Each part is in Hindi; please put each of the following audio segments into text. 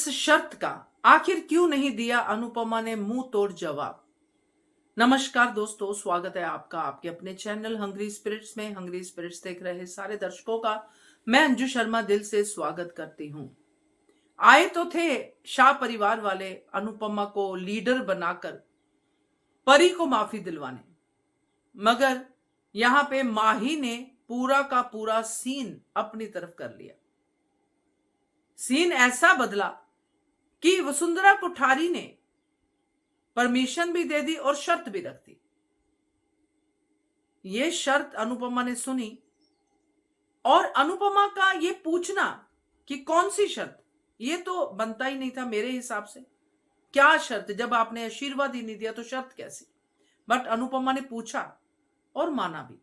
इस शर्त का आखिर क्यों नहीं दिया अनुपमा ने मुंह तोड़ जवाब। नमस्कार दोस्तों, स्वागत है आपका आपके अपने चैनल हंग्री स्पिरिट्स में। हंग्री स्पिरिट्स देख रहे सारे दर्शकों का मैं अंजू शर्मा दिल से स्वागत करती हूं। आए तो थे शाह परिवार वाले अनुपमा को लीडर बनाकर परी को माफी दिलवाने, मगर यहां पे माही ने पूरा का पूरा सीन अपनी तरफ कर लिया। सीन ऐसा बदला कि वसुंधरा कोठारी ने परमिशन भी दे दी और शर्त भी रख दी। ये शर्त अनुपमा ने सुनी और अनुपमा का ये पूछना कि कौन सी शर्त, ये तो बनता ही नहीं था मेरे हिसाब से। क्या शर्त? जब आपने आशीर्वाद ही नहीं दिया तो शर्त कैसी? बट अनुपमा ने पूछा और माना भी,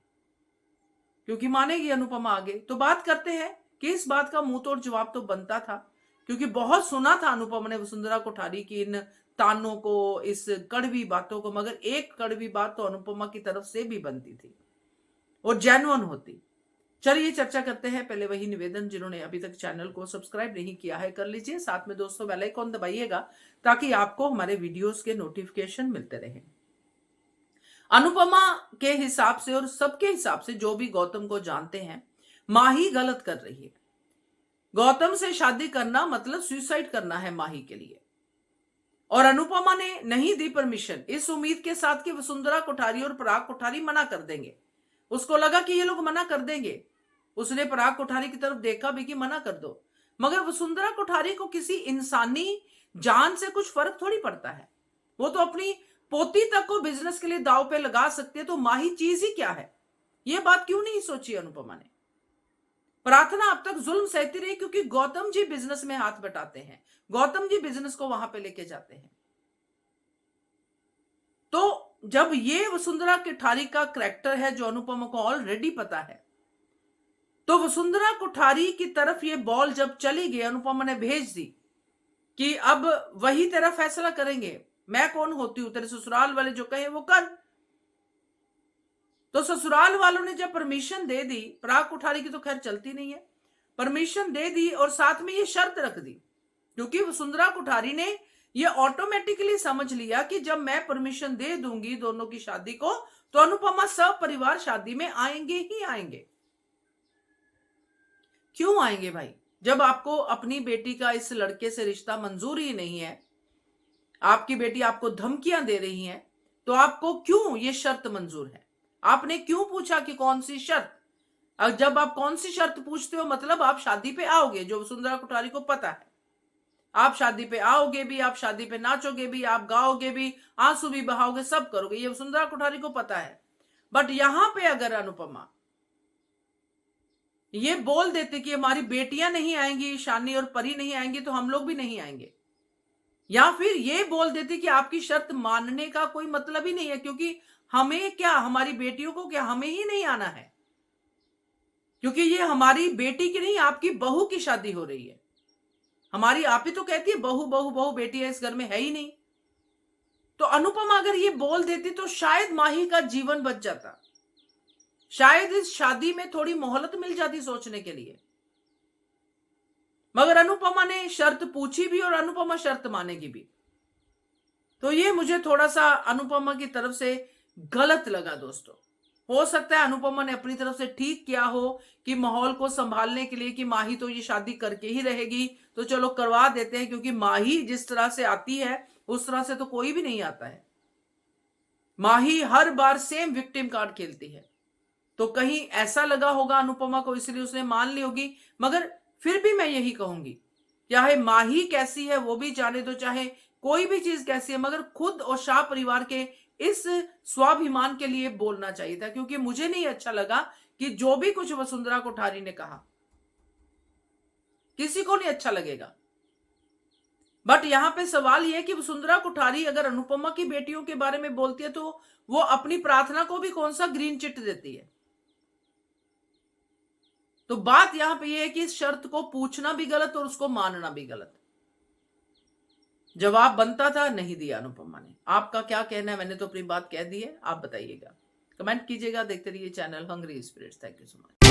क्योंकि मानेगी अनुपमा आगे। तो बात करते हैं कि इस बात का मुंह तोड़ जवाब तो बनता था, क्योंकि बहुत सुना था अनुपमा ने वसुंधरा कोठारी की इन तानों को, इस कड़वी बातों को, मगर एक कड़वी बात तो अनुपमा की तरफ से भी बनती थी और जेन्युइन होती। चलिए चर्चा करते हैं। पहले वही निवेदन, जिन्होंने अभी तक चैनल को सब्सक्राइब नहीं किया है कर लीजिए, साथ में दोस्तों बेल आइकन दबाइएगा ताकि आपको हमारे वीडियोस के नोटिफिकेशन मिलते रहे। अनुपमा के हिसाब से और सबके हिसाब से, जो भी गौतम को जानते हैं, माही गलत कर रही है। गौतम से शादी करना मतलब सुसाइड करना है माही के लिए, और अनुपमा ने नहीं दी परमिशन, इस उम्मीद के साथ कि वसुंधरा कोठारी और पराग कोठारी मना कर देंगे। उसको लगा कि ये लोग मना कर देंगे। उसने पराग कोठारी की तरफ देखा भी कि मना कर दो, मगर वसुंधरा कोठारी को किसी इंसानी जान से कुछ फर्क थोड़ी पड़ता है। वो तो अपनी पोती तक को बिजनेस के लिए दाव पे लगा सकती है, तो माही चीज ही क्या है? ये बात क्यों नहीं सोची अनुपमा ने? प्रार्थना अब तक जुल्म सहती रही, क्योंकि गौतम जी बिजनेस में हाथ बटाते हैं, गौतम जी बिजनेस को वहां पे लेके जाते हैं। तो जब ये वसुंधरा कोठारी का करैक्टर है जो अनुपमा को ऑलरेडी पता है, तो वसुंधरा कोठारी की तरफ ये बॉल जब चली गई, अनुपमा ने भेज दी कि अब वही तेरा फैसला करेंगे, मैं कौन होती हूं, तेरे ससुराल वाले जो कहे वो कर। तो ससुराल वालों ने जब परमिशन दे दी, पराग कोठारी की तो खैर चलती नहीं है, परमिशन दे दी और साथ में ये शर्त रख दी, क्योंकि वसुंधरा कोठारी ने ये ऑटोमेटिकली समझ लिया कि जब मैं परमिशन दे दूंगी दोनों की शादी को, तो अनुपमा सब परिवार शादी में आएंगे ही आएंगे। क्यों आएंगे भाई? जब आपको अपनी बेटी का इस लड़के से रिश्ता मंजूर ही नहीं है, आपकी बेटी आपको धमकियां दे रही है, तो आपको क्यों ये शर्त मंजूर है? आपने क्यों पूछा कि कौन सी शर्त? अब जब आप कौन सी शर्त पूछते हो, मतलब आप शादी पे आओगे, जो वसुंधरा कोठारी को पता है। आप शादी पे आओगे भी, आप शादी पे नाचोगे भी, आप गाओगे भी, आंसू भी बहाओगे, सब करोगे, ये वसुंधरा कोठारी को पता है। बट यहां पे अगर अनुपमा ये बोल देते कि हमारी बेटियां नहीं आएंगी, शानी और परी नहीं आएंगी, तो हम लोग भी नहीं आएंगे, या फिर ये बोल देती कि आपकी शर्त मानने का कोई मतलब ही नहीं है, क्योंकि हमें क्या, हमारी बेटियों को क्या, हमें ही नहीं आना है, क्योंकि ये हमारी बेटी की नहीं, आपकी बहू की शादी हो रही है। हमारी आप ही तो कहती है बहू बहू बहू, बेटी है इस घर में है ही नहीं। तो अनुपमा अगर ये बोल देती तो शायद माही का जीवन बच जाता, शायद इस शादी में थोड़ी मोहलत मिल जाती सोचने के लिए। मगर अनुपमा ने शर्त पूछी भी और अनुपमा शर्त मानेगी भी, तो ये मुझे थोड़ा सा अनुपमा की तरफ से गलत लगा दोस्तों। हो सकता है अनुपमा ने अपनी तरफ से ठीक किया हो कि माहौल को संभालने के लिए कि माही तो ये शादी करके ही रहेगी, तो चलो करवा देते हैं, क्योंकि माही जिस तरह से आती है उस तरह से तो कोई भी नहीं आता है। माही हर बार सेम विक्टिम कार्ड खेलती है, तो कहीं ऐसा लगा होगा अनुपमा को, इसलिए उसने मान ली होगी। मगर फिर भी मैं यही कहूंगी, चाहे माही कैसी है वो भी जाने दो, चाहे कोई भी चीज कैसी है, मगर खुद और शाह परिवार के इस स्वाभिमान के लिए बोलना चाहिए था, क्योंकि मुझे नहीं अच्छा लगा कि जो भी कुछ वसुंधरा कोठारी ने कहा, किसी को नहीं अच्छा लगेगा। बट यहां पे सवाल यह है कि वसुंधरा कोठारी अगर अनुपमा की बेटियों के बारे में बोलती है, तो वो अपनी प्रार्थना को भी कौन सा ग्रीन चिट देती है? तो बात यहां पे यह है कि इस शर्त को पूछना भी गलत और उसको मानना भी गलत। जवाब बनता था, नहीं दिया अनुपमा ने। आपका क्या कहना है? मैंने तो अपनी बात कह दी है, आप बताइएगा, कमेंट कीजिएगा। देखते रहिए channel Hungry Spirits. Thank you so much.